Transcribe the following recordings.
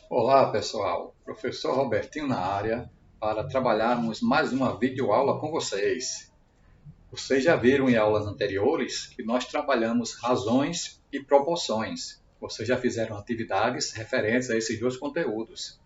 Olá pessoal, professor Robertinho na área para trabalharmos mais uma videoaula com vocês. Vocês já viram em aulas anteriores que nós trabalhamos razões e proporções. Vocês já fizeram atividades referentes a esses dois conteúdos.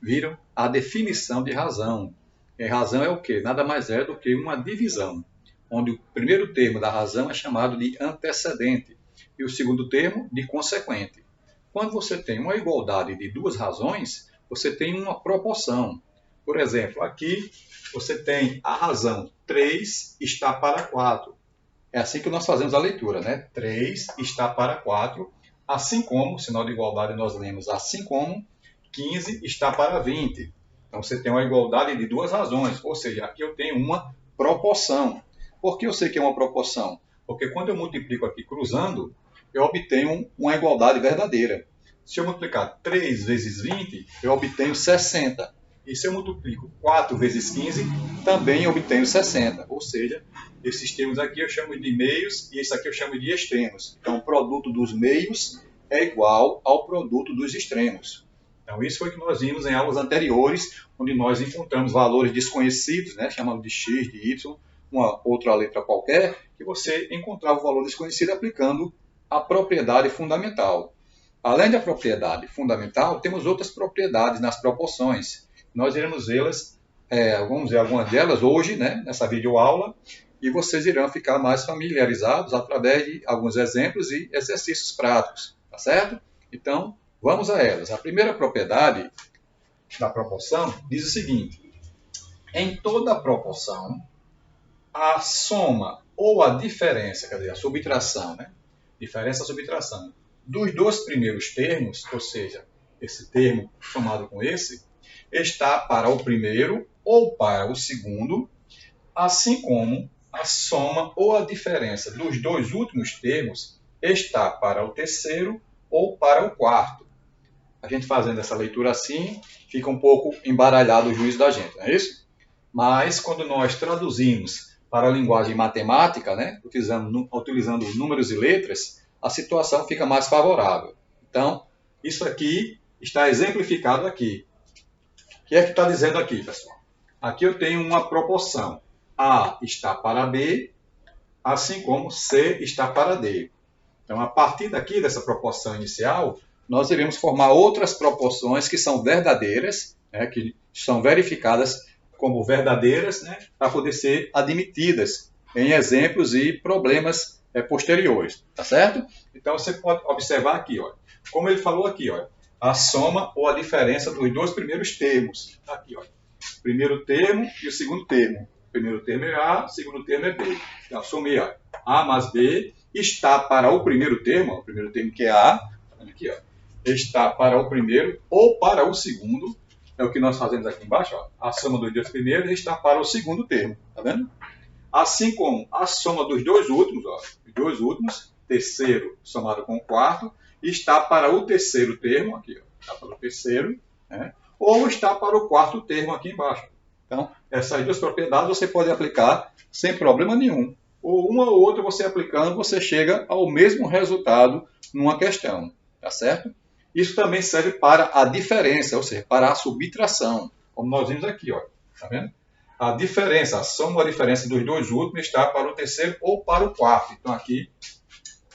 Viram a definição de razão. E razão é o quê? Nada mais é do que uma divisão, onde o primeiro termo da razão é chamado de antecedente e o segundo termo de consequente. Quando você tem uma igualdade de duas razões, você tem uma proporção. Por exemplo, aqui você tem a razão 3 está para 4. É assim que nós fazemos a leitura, né? 3 está para 4, assim como, sinal de igualdade nós lemos assim como 15 está para 20. Então você tem uma igualdade de duas razões, ou seja, aqui eu tenho uma proporção. Por que eu sei que é uma proporção? Porque quando eu multiplico aqui cruzando, eu obtenho uma igualdade verdadeira. Se eu multiplicar 3 vezes 20, eu obtenho 60. E se eu multiplico 4 vezes 15, também obtenho 60. Ou seja, esses termos aqui eu chamo de meios e esse aqui eu chamo de extremos. Então, o produto dos meios é igual ao produto dos extremos. Então, isso foi o que nós vimos em aulas anteriores, onde nós encontramos valores desconhecidos, né, chamado de x, de y, uma outra letra qualquer, que você encontrava o valor desconhecido aplicando a propriedade fundamental. Além da propriedade fundamental, temos outras propriedades nas proporções. Nós iremos vê-las, vamos ver algumas delas hoje, né, nessa videoaula, e vocês irão ficar mais familiarizados através de alguns exemplos e exercícios práticos, tá certo? Então, vamos a elas. A primeira propriedade da proporção diz o seguinte: em toda proporção, a soma ou a diferença, quer dizer, a subtração, né? Diferença, subtração, dos dois primeiros termos, ou seja, esse termo somado com esse, está para o primeiro ou para o segundo, assim como a soma ou a diferença dos dois últimos termos está para o terceiro ou para o quarto. A gente fazendo essa leitura assim, fica um pouco embaralhado o juízo da gente, não é isso? Mas quando nós traduzimos para a linguagem matemática, né, utilizando números e letras, a situação fica mais favorável. Então, isso aqui está exemplificado aqui. O que é que está dizendo aqui, pessoal? Aqui eu tenho uma proporção. A está para B, assim como C está para D. Então, a partir daqui, dessa proporção inicial, nós iremos formar outras proporções que são verdadeiras, né, que são verificadas como verdadeiras, né, para poder ser admitidas em exemplos e problemas posteriores, tá certo? Então, você pode observar aqui, ó, como ele falou aqui, ó, a soma ou a diferença dos dois primeiros termos. Aqui, ó, primeiro termo e o segundo termo. O primeiro termo é A, o segundo termo é B. Então, somei ó, A mais B está para o primeiro termo que é A, aqui, ó, está para o primeiro ou para o segundo, é o que nós fazemos aqui embaixo, ó, a soma dos dois primeiros está para o segundo termo, tá vendo? Assim como a soma dos dois últimos, ó, os dois últimos, terceiro somado com o quarto, está para o terceiro termo, aqui, ó, está para o terceiro, né? Ou está para o quarto termo aqui embaixo. Então, essas duas propriedades você pode aplicar sem problema nenhum. Ou uma ou outra você aplicando, você chega ao mesmo resultado numa questão, tá certo? Isso também serve para a diferença, ou seja, para a subtração, como nós vimos aqui, ó, tá vendo? A diferença, a soma ou a diferença dos dois últimos está para o terceiro ou para o quarto. Então, aqui,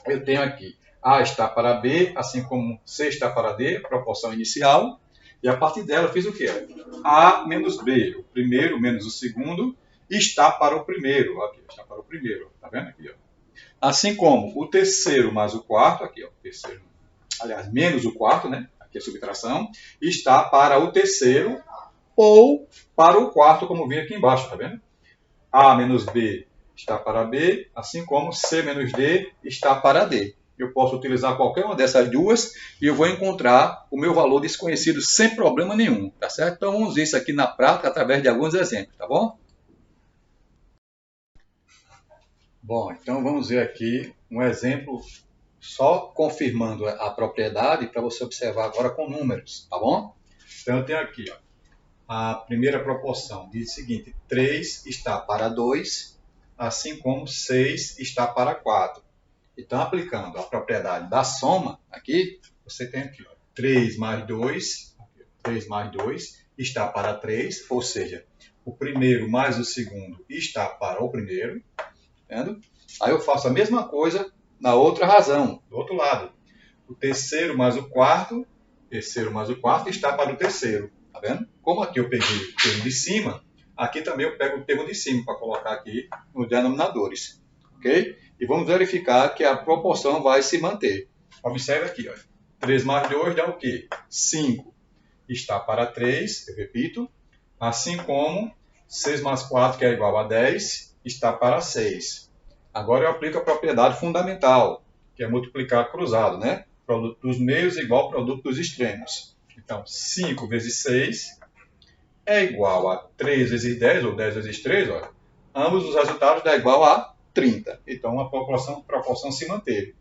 eu tenho aqui A está para B, assim como C está para D, proporção inicial. E a partir dela eu fiz o quê? A menos B, o primeiro menos o segundo, está para o primeiro. Aqui, está para o primeiro. Está vendo aqui? Ó. Assim como o terceiro mais o quarto, aqui, ó, terceiro, aliás, menos o quarto, né? Aqui é a subtração, está para o terceiro ou para o quarto, como vem aqui embaixo, tá vendo? A menos B está para B, assim como C menos D está para D. Eu posso utilizar qualquer uma dessas duas e eu vou encontrar o meu valor desconhecido sem problema nenhum, tá certo? Então vamos ver isso aqui na prática através de alguns exemplos, tá bom? Bom, então vamos ver aqui um exemplo só confirmando a propriedade para você observar agora com números, tá bom? Então eu tenho aqui, ó, a primeira proporção diz o seguinte: 3 está para 2, assim como 6 está para 4. Então, aplicando a propriedade da soma, aqui, você tem aqui, ó, 3 mais 2, 3 mais 2 está para 3, ou seja, o primeiro mais o segundo está para o primeiro. Entendeu? Aí eu faço a mesma coisa na outra razão, do outro lado. O terceiro mais o quarto está para o terceiro. Tá vendo? Como aqui eu peguei o termo de cima, aqui também eu pego o termo de cima para colocar aqui nos denominadores. Ok? E vamos verificar que a proporção vai se manter. Observe aqui, ó. 3 mais 2 dá o quê? 5 está para 3, eu repito. Assim como 6 mais 4, que é igual a 10, está para 6. Agora eu aplico a propriedade fundamental, que é multiplicar cruzado, né? Produto dos meios igual ao produto dos extremos. Então, 5 vezes 6 é igual a 3 vezes 10, ou 10 vezes 3, ó. Ambos os resultados dão igual a 30. Então, a proporção se manteve.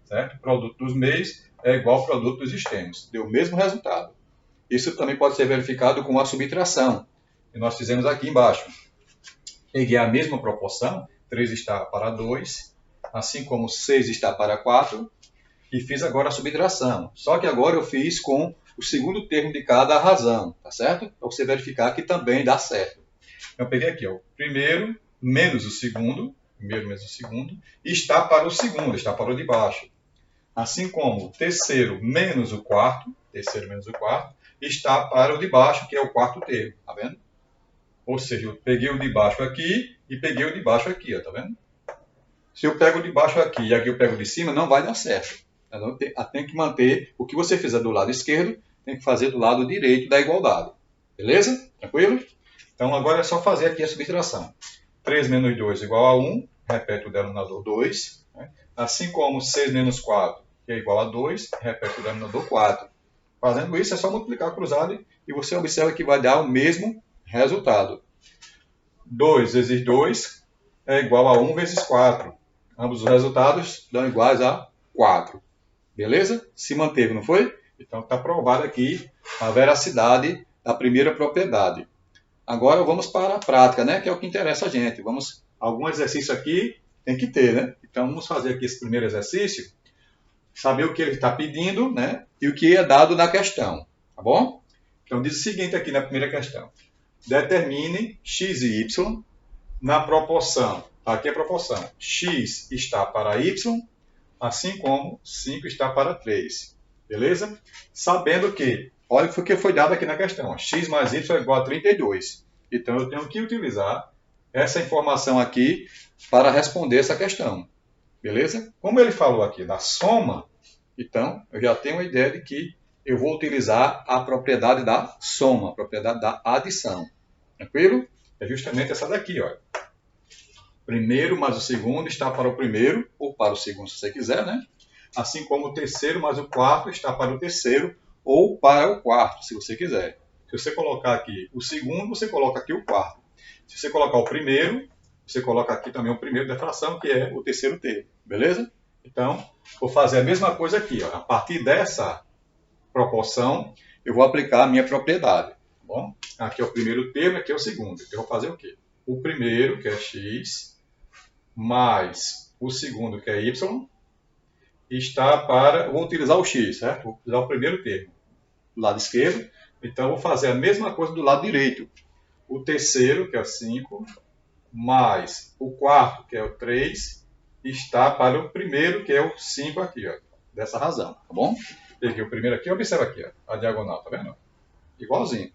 Certo? O produto dos meios é igual ao produto dos extremos. Deu o mesmo resultado. Isso também pode ser verificado com a subtração, que nós fizemos aqui embaixo. Peguei a mesma proporção, 3 está para 2, assim como 6 está para 4, e fiz agora a subtração. Só que agora eu fiz com o segundo termo de cada razão, tá certo? Para você verificar que também dá certo. Então, eu peguei aqui, ó, o primeiro menos o segundo, está para o segundo, está para o de baixo. Assim como o terceiro menos o quarto, está para o de baixo, que é o quarto termo, tá vendo? Ou seja, eu peguei o de baixo aqui e peguei o de baixo aqui, ó, tá vendo? Se eu pego o de baixo aqui e aqui eu pego o de cima, não vai dar certo. Então, tem que manter o que você fizer do lado esquerdo, tem que fazer do lado direito da igualdade. Beleza? Tranquilo? Então, agora é só fazer aqui a subtração. 3 menos 2 igual a 1, repete o denominador 2. Né? Assim como 6 menos 4, que é igual a 2, repete o denominador 4. Fazendo isso, é só multiplicar cruzado e você observa que vai dar o mesmo resultado. 2 vezes 2 é igual a 1 vezes 4. Ambos os resultados dão iguais a 4. Beleza? Se manteve, não foi? Então está provado aqui a veracidade da primeira propriedade. Agora vamos para a prática, né? Que é o que interessa a gente. Algum exercício aqui tem que ter, né? Então vamos fazer aqui esse primeiro exercício, saber o que ele está pedindo, né? E o que é dado na questão, tá bom? Então diz o seguinte aqui na primeira questão. Determine x e y na proporção, aqui é a proporção, x está para y, assim como 5 está para 3. Beleza? Sabendo que, olha o que foi dado aqui na questão, x mais y é igual a 32. Então eu tenho que utilizar essa informação aqui para responder essa questão. Beleza? Como ele falou aqui da soma, então eu já tenho a ideia de que eu vou utilizar a propriedade da soma, a propriedade da adição. Tranquilo? É justamente essa daqui, olha. Primeiro mais o segundo está para o primeiro, ou para o segundo, se você quiser, né? Assim como o terceiro mais o quarto está para o terceiro, ou para o quarto, se você quiser. Se você colocar aqui o segundo, você coloca aqui o quarto. Se você colocar o primeiro, você coloca aqui também o primeiro da fração, que é o terceiro termo. Beleza? Então, vou fazer a mesma coisa aqui. Ó. A partir dessa proporção, eu vou aplicar a minha propriedade. Tá bom? Aqui é o primeiro termo, aqui é o segundo. Então, eu vou fazer o quê? O primeiro, que é x, mais o segundo, que é y, está para... Vou utilizar o x, certo? Vou utilizar o primeiro termo do lado esquerdo. Então, eu vou fazer a mesma coisa do lado direito. O terceiro, que é o 5, mais o quarto, que é o 3, está para o primeiro, que é o 5 aqui, ó, dessa razão, tá bom? Peguei o primeiro aqui, observa aqui, ó, a diagonal, tá vendo? Igualzinho.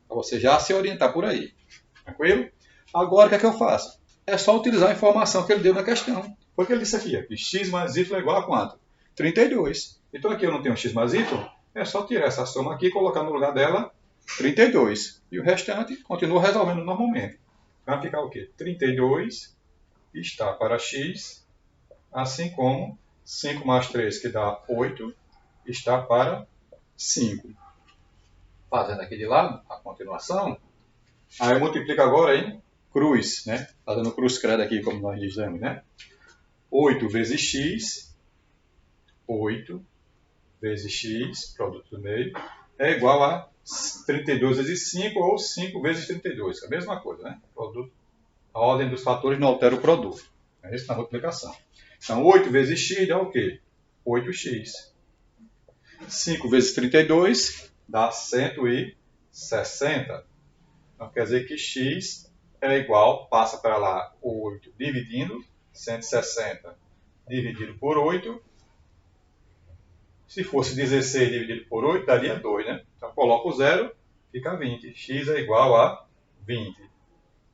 Para você já se orientar por aí. Tranquilo? Agora, o que é que eu faço? É só utilizar a informação que ele deu na questão. Foi o que ele disse aqui, ó, que x mais y é igual a quanto? 32. Então aqui eu não tenho x mais y, é só tirar essa soma aqui e colocar no lugar dela 32. E o restante continua resolvendo normalmente. Vai ficar o quê? 32 está para x, assim como 5 mais 3, que dá 8, está para 5. Fazendo aqui de lado, a continuação, aí eu multiplico agora em cruz, né? Fazendo cruz credo aqui, como nós dizemos, né? 8 vezes x, 8 vezes x, produto do meio, é igual a 32 vezes 5 ou 5 vezes 32. É a mesma coisa, né? Produto. A ordem dos fatores não altera o produto. É isso na multiplicação. Então, 8 vezes x dá o quê? 8x. 5 vezes 32 dá 160. Então, quer dizer que x é igual, passa para lá o 8 dividindo, 160 dividido por 8. Se fosse 16 dividido por 8, daria 2, né? Então, coloco o zero, fica 20. X é igual a 20.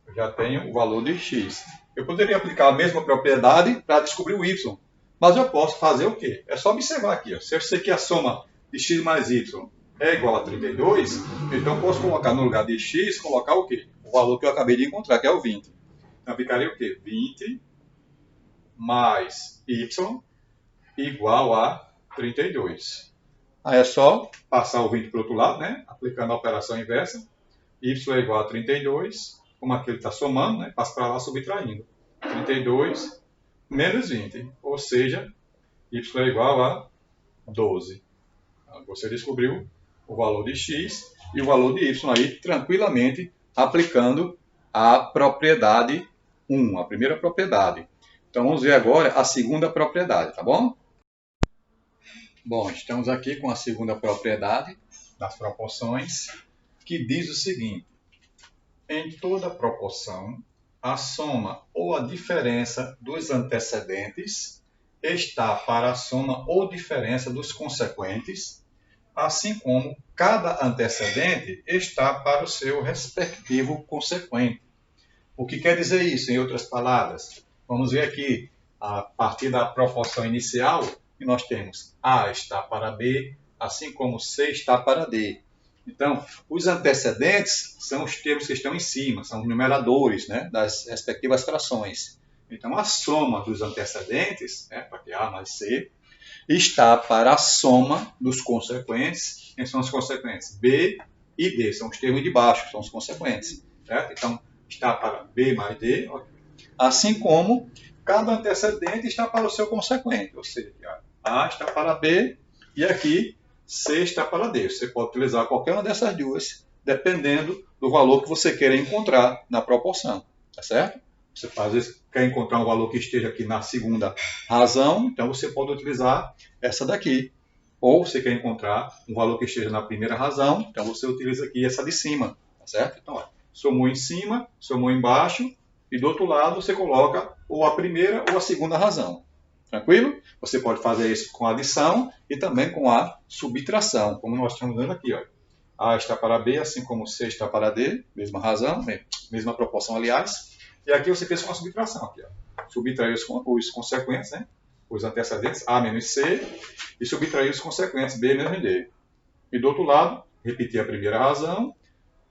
Eu já tenho o valor de x. Eu poderia aplicar a mesma propriedade para descobrir o y. Mas eu posso fazer o quê? É só observar aqui. Ó. Se eu sei que a soma de x mais y é igual a 32, então eu posso colocar no lugar de x, colocar o quê? O valor que eu acabei de encontrar, que é o 20. Então ficaria o quê? 20 mais y igual a 32. Aí é só passar o 20 para o outro lado, né? Aplicando a operação inversa. Y é igual a 32, como aqui ele está somando, né? Passa para lá subtraindo. 32 menos 20, ou seja, y é igual a 12. Você descobriu o valor de x e o valor de y aí tranquilamente aplicando a propriedade 1, a primeira propriedade. Então vamos ver agora a segunda propriedade, tá bom? Bom, estamos aqui com a segunda propriedade das proporções, que diz o seguinte: em toda proporção, a soma ou a diferença dos antecedentes está para a soma ou diferença dos consequentes, assim como cada antecedente está para o seu respectivo consequente. O que quer dizer isso, em outras palavras? Vamos ver aqui, a partir da proporção inicial, que nós temos A está para B, assim como C está para D. Então, os antecedentes são os termos que estão em cima, são os numeradores, né, das respectivas frações. Então, a soma dos antecedentes, né, para ter A mais C, está para a soma dos consequentes. Quem são os consequentes? B e D, são os termos de baixo, são os consequentes. Certo? Então, está para B mais D, assim como cada antecedente está para o seu consequente, ou seja, A está para B e aqui C está para D. Você pode utilizar qualquer uma dessas duas, dependendo do valor que você queira encontrar na proporção, tá certo? Você às vezes quer encontrar um valor que esteja aqui na segunda razão, então você pode utilizar essa daqui. Ou você quer encontrar um valor que esteja na primeira razão, então você utiliza aqui essa de cima, tá certo? Então, olha, somou em cima, somou embaixo, e do outro lado você coloca ou a primeira ou a segunda razão. Tranquilo? Você pode fazer isso com adição e também com a subtração, como nós estamos vendo aqui. Ó. A está para B, assim como C está para D, mesma razão, mesma proporção, aliás. E aqui você fez com a subtração. Aqui, ó. Subtrair os consequentes, né? Os antecedentes, A menos C, e subtrair os consequentes, B menos D. E do outro lado, repetir a primeira razão,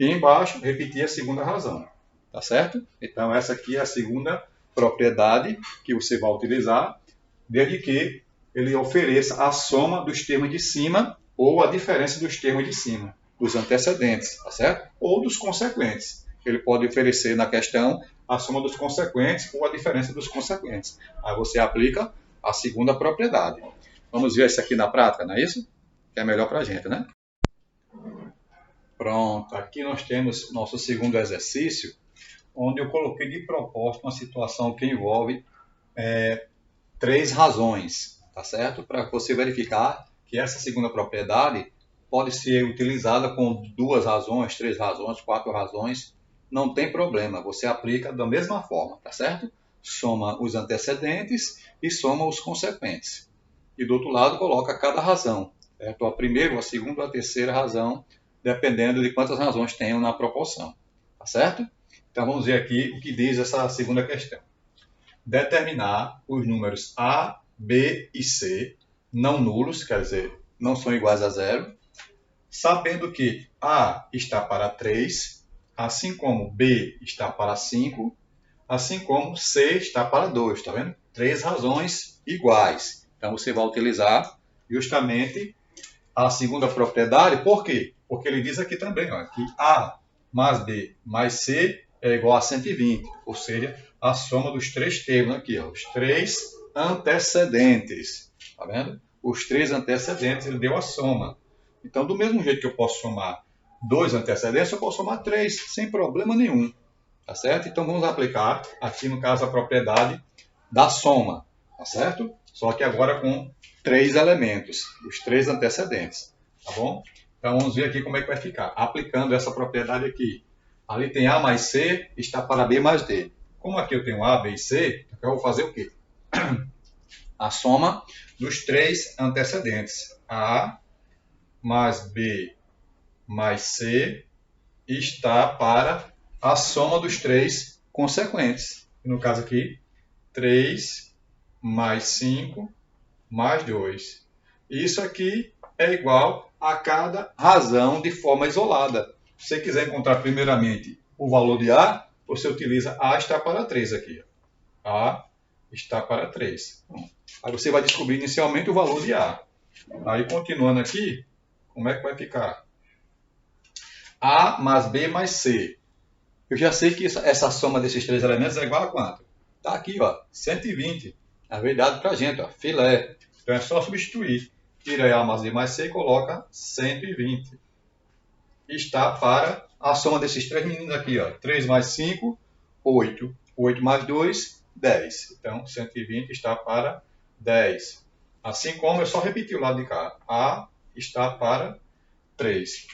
e embaixo, repetir a segunda razão. Tá certo? Então, essa aqui é a segunda propriedade que você vai utilizar, desde que ele ofereça a soma dos termos de cima ou a diferença dos termos de cima, dos antecedentes, tá certo? Ou dos consequentes. Ele pode oferecer na questão a soma dos consequentes ou a diferença dos consequentes. Aí você aplica a segunda propriedade. Vamos ver isso aqui na prática, não é isso? Que é melhor para a gente, né? Pronto, aqui nós temos nosso segundo exercício, onde eu coloquei de propósito uma situação que envolve três razões, tá certo? Para você verificar que essa segunda propriedade pode ser utilizada com 2 razões, 3 razões, 4 razões, não tem problema, você aplica da mesma forma, tá certo? Soma os antecedentes e soma os consequentes. E do outro lado coloca cada razão, certo? A primeira, a segunda, a terceira razão, dependendo de quantas razões tenham na proporção, tá certo? Então vamos ver aqui o que diz essa segunda questão. Determinar os números A, B e C não nulos, quer dizer, não são iguais a zero, sabendo que A está para 3, assim como B está para 5, assim como C está para 2, tá vendo? 3 razões iguais. Então você vai utilizar justamente a segunda propriedade, por quê? Porque ele diz aqui também, ó, que A mais B mais C é igual a 120, ou seja, a soma dos 3 termos aqui, ó, os 3 antecedentes, tá vendo? Os 3 antecedentes, ele deu a soma. Então, do mesmo jeito que eu posso somar 2 antecedentes, eu posso somar 3, sem problema nenhum, tá certo? Então, vamos aplicar aqui, no caso, a propriedade da soma, tá certo? Só que agora com 3 elementos, os 3 antecedentes, tá bom? Então vamos ver aqui como é que vai ficar, aplicando essa propriedade aqui. Ali tem A mais C, está para B mais D. Como aqui eu tenho A, B e C, então eu vou fazer o quê? A soma dos três antecedentes. A mais B mais C está para a soma dos três consequentes. No caso aqui, 3 mais 5 mais 2. Isso aqui é igual a cada razão de forma isolada. Se você quiser encontrar primeiramente o valor de A, você utiliza A está para 3 aqui. A está para 3. Aí você vai descobrir inicialmente o valor de A. Aí continuando aqui, como é que vai ficar? A mais B mais C. Eu já sei que essa soma desses três elementos é igual a quanto? Está aqui, ó, 120. Na verdade, para a gente, ó, filé. Então é só substituir. Tira A mais B mais C e coloca 120. Está para a soma desses três meninos aqui, ó. 3 mais 5, 8. 8 mais 2, 10. Então, 120 está para 10. Assim como, é só repetir o lado de cá. A está para 3.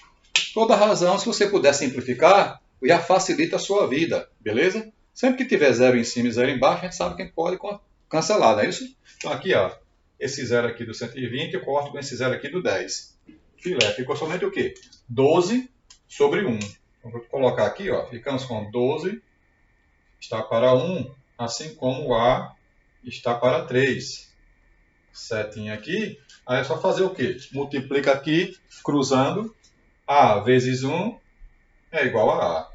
Toda razão, se você puder simplificar, já facilita a sua vida, beleza? Sempre que tiver zero em cima e zero embaixo, a gente sabe que a gente pode cancelar, não é isso? Então aqui, ó, esse zero aqui do 120 eu corto com esse zero aqui do 10. Filé, ficou somente o quê? 12 sobre 1. Então, vou colocar aqui, ó, ficamos com 12 está para 1, assim como A está para 3. Setinha aqui, aí é só fazer o quê? Multiplica aqui, cruzando, A vezes 1 é igual a A.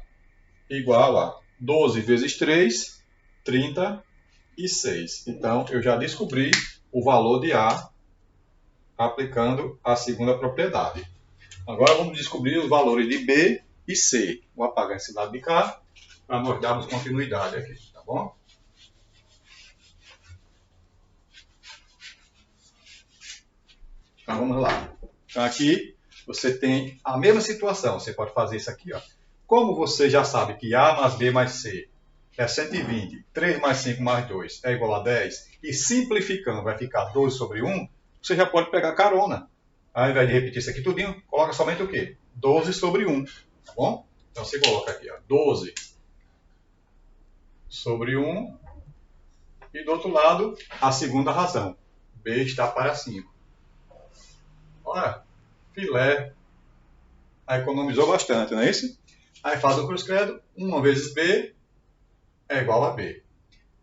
Igual a 12 vezes 3, 36. Então, eu já descobri o valor de A aplicando a segunda propriedade. Agora vamos descobrir os valores de B e C. Vou apagar esse lado de cá para nós darmos continuidade aqui, tá bom? Então vamos lá. Então aqui você tem a mesma situação. Você pode fazer isso aqui, ó. Como você já sabe que A mais B mais C é 120, 3 mais 5 mais 2 é igual a 10, e simplificando vai ficar 12 sobre 1, você já pode pegar carona. Ao invés de repetir isso aqui tudinho, coloca somente o quê? 12 sobre 1, tá bom? Então você coloca aqui, ó, 12 sobre 1, e do outro lado, a segunda razão. B está para 5. Olha, filé. Aí economizou bastante, não é isso? Aí faz o cruz-credo, 1 vezes B é igual a B.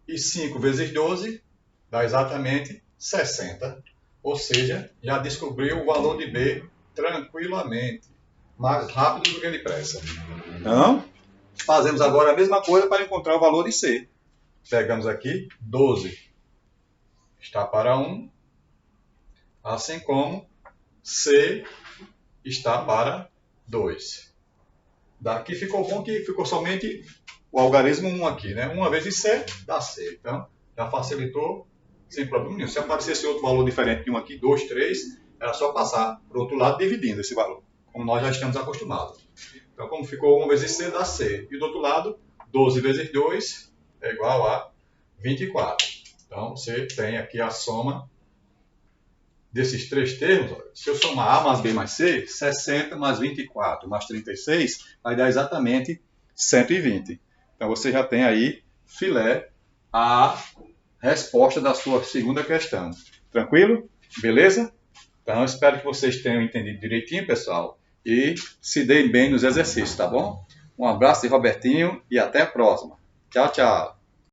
E 5 vezes 12 dá exatamente 60. Ou seja, já descobriu o valor de B tranquilamente. Mais rápido do que depressa. Então, fazemos agora a mesma coisa para encontrar o valor de C. Pegamos aqui 12 está para 1, assim como C está para 2. Daqui ficou bom que ficou somente o algarismo 1 aqui, né? 1 vezes C dá C. Então, já facilitou sem problema nenhum. Se aparecesse outro valor diferente de 1 aqui, 2, 3, era só passar para o outro lado dividindo esse valor, como nós já estamos acostumados. Então, como ficou 1 vezes C dá C. E do outro lado, 12 vezes 2 é igual a 24. Então, você tem aqui a soma desses três termos. Se eu somar A mais B mais C, 60 mais 24 mais 36, vai dar exatamente 120. Então, você já tem aí, filé, a resposta da sua segunda questão. Tranquilo? Beleza? Então, espero que vocês tenham entendido direitinho, pessoal, e se deem bem nos exercícios, tá bom? Um abraço de Robertinho e até a próxima. Tchau, tchau.